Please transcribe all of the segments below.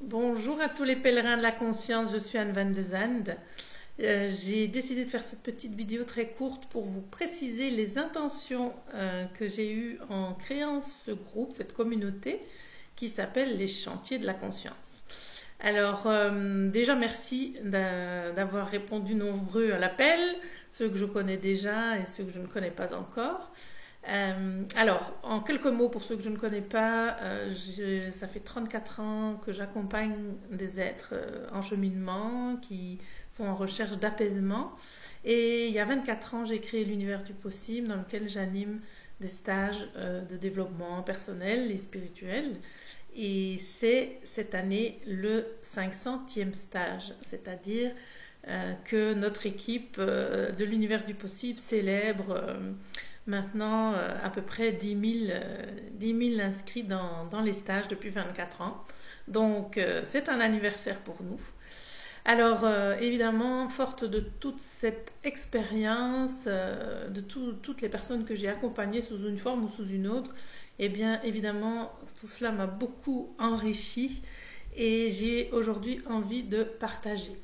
Bonjour à tous les pèlerins de la conscience, je suis Anne Van de Zande. J'ai décidé de faire cette petite vidéo très courte pour vous préciser les intentions que j'ai eues en créant ce groupe, cette communauté qui s'appelle les Chantiers de la Conscience. Alors déjà merci d'avoir répondu nombreux à l'appel, ceux que je connais déjà et ceux que je ne connais pas encore. Alors, en quelques mots, pour ceux que je ne connais pas, ça fait 34 ans que j'accompagne des êtres en cheminement qui sont en recherche d'apaisement. Et il y a 24 ans, j'ai créé l'univers du possible dans lequel j'anime des stages de développement personnel et spirituel. Et c'est cette année le 500e stage, c'est-à-dire que notre équipe de l'univers du possible célèbre maintenant à peu près 10 000 inscrits dans les stages depuis 24 ans. Donc c'est un anniversaire pour nous. Alors évidemment, forte de toute cette expérience, toutes les personnes que j'ai accompagnées sous une forme ou sous une autre, eh bien évidemment tout cela m'a beaucoup enrichi et j'ai aujourd'hui envie de partager.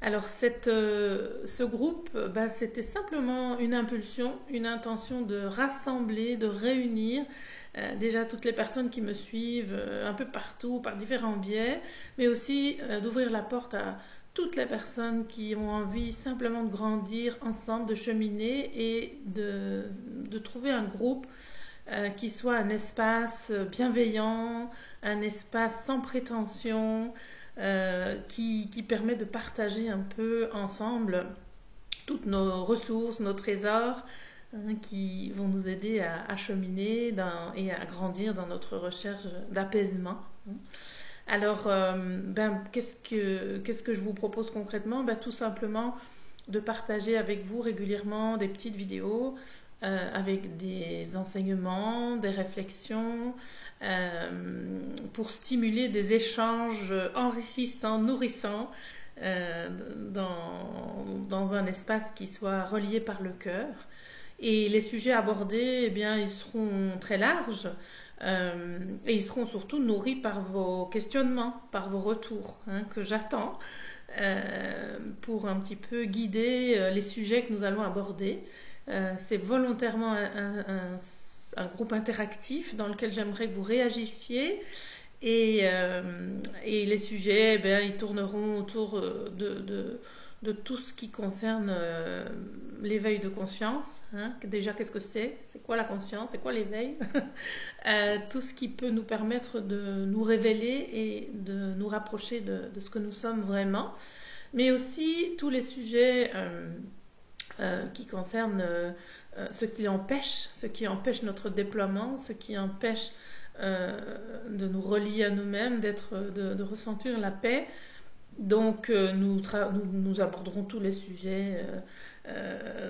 Alors ce groupe, c'était simplement une impulsion, une intention de rassembler, de réunir déjà toutes les personnes qui me suivent un peu partout, par différents biais, mais aussi d'ouvrir la porte à toutes les personnes qui ont envie simplement de grandir ensemble, de cheminer et de trouver un groupe qui soit un espace bienveillant, un espace sans prétention, qui permet de partager un peu ensemble toutes nos ressources, nos trésors, qui vont nous aider à cheminer et à grandir dans notre recherche d'apaisement. Alors, qu'est-ce que je vous propose concrètement? Tout simplement de partager avec vous régulièrement des petites vidéos avec des enseignements, des réflexions, pour stimuler des échanges enrichissants, nourrissants, dans un espace qui soit relié par le cœur. Et les sujets abordés, eh bien, ils seront très larges. Et ils seront surtout nourris par vos questionnements, par vos retours, que j'attends pour un petit peu guider les sujets que nous allons aborder. C'est volontairement un groupe interactif dans lequel j'aimerais que vous réagissiez et les sujets, ils tourneront autour de tout ce qui concerne l'éveil de conscience. Déjà, qu'est-ce que c'est? C'est quoi la conscience? C'est quoi l'éveil? Tout ce qui peut nous permettre de nous révéler et de nous rapprocher de ce que nous sommes vraiment. Mais aussi tous les sujets qui concernent ce qui empêche notre déploiement, ce qui empêche de nous relier à nous-mêmes, de ressentir la paix. Donc nous aborderons tous les sujets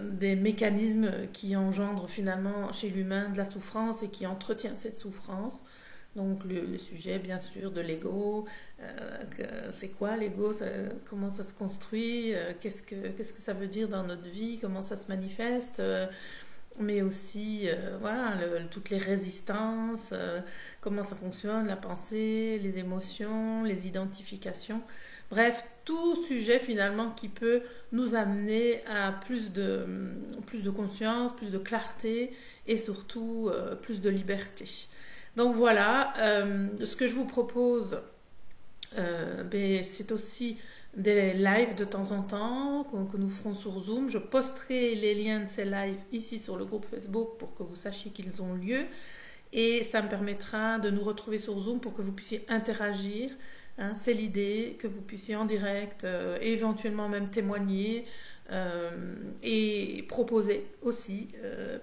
des mécanismes qui engendrent finalement chez l'humain de la souffrance et qui entretiennent cette souffrance. Donc le sujet bien sûr de l'ego, c'est quoi l'ego, comment ça se construit, qu'est-ce que ça veut dire dans notre vie, comment ça se manifeste, mais aussi voilà, toutes les résistances, comment ça fonctionne, la pensée, les émotions, les identifications. Bref, tout sujet finalement qui peut nous amener à plus de conscience, plus de clarté et surtout plus de liberté. Donc voilà, ce que je vous propose, c'est aussi des lives de temps en temps que nous ferons sur Zoom. Je posterai les liens de ces lives ici sur le groupe Facebook pour que vous sachiez qu'ils ont lieu. Et ça me permettra de nous retrouver sur Zoom pour que vous puissiez interagir. C'est l'idée, que vous puissiez en direct, éventuellement même témoigner et proposer aussi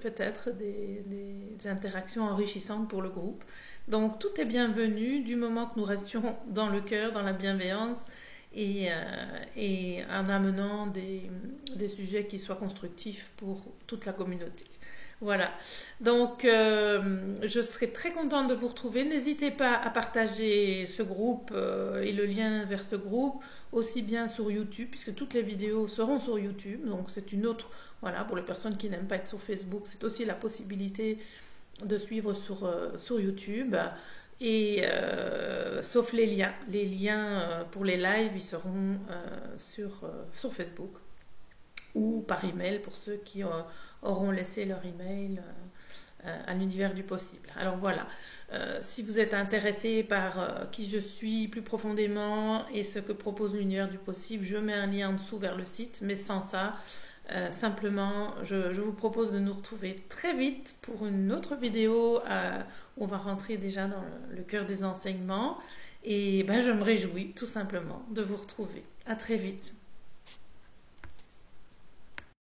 peut-être des interactions enrichissantes pour le groupe. Donc tout est bienvenu du moment que nous restions dans le cœur, dans la bienveillance et en amenant des sujets qui soient constructifs pour toute la communauté. Voilà, donc je serai très contente de vous retrouver. N'hésitez pas à partager ce groupe et le lien vers ce groupe, aussi bien sur YouTube, puisque toutes les vidéos seront sur YouTube. Donc c'est une autre, voilà, pour les personnes qui n'aiment pas être sur Facebook, c'est aussi la possibilité de suivre sur YouTube. Et sauf les liens. Les liens pour les lives, ils seront sur Facebook ou par email pour ceux qui auront laissé leur email à l'univers du possible. Alors voilà, si vous êtes intéressé par qui je suis plus profondément et ce que propose l'univers du possible, je mets un lien en dessous vers le site, mais sans ça, simplement, je vous propose de nous retrouver très vite pour une autre vidéo où on va rentrer déjà dans le cœur des enseignements. Et ben, je me réjouis tout simplement de vous retrouver. À très vite.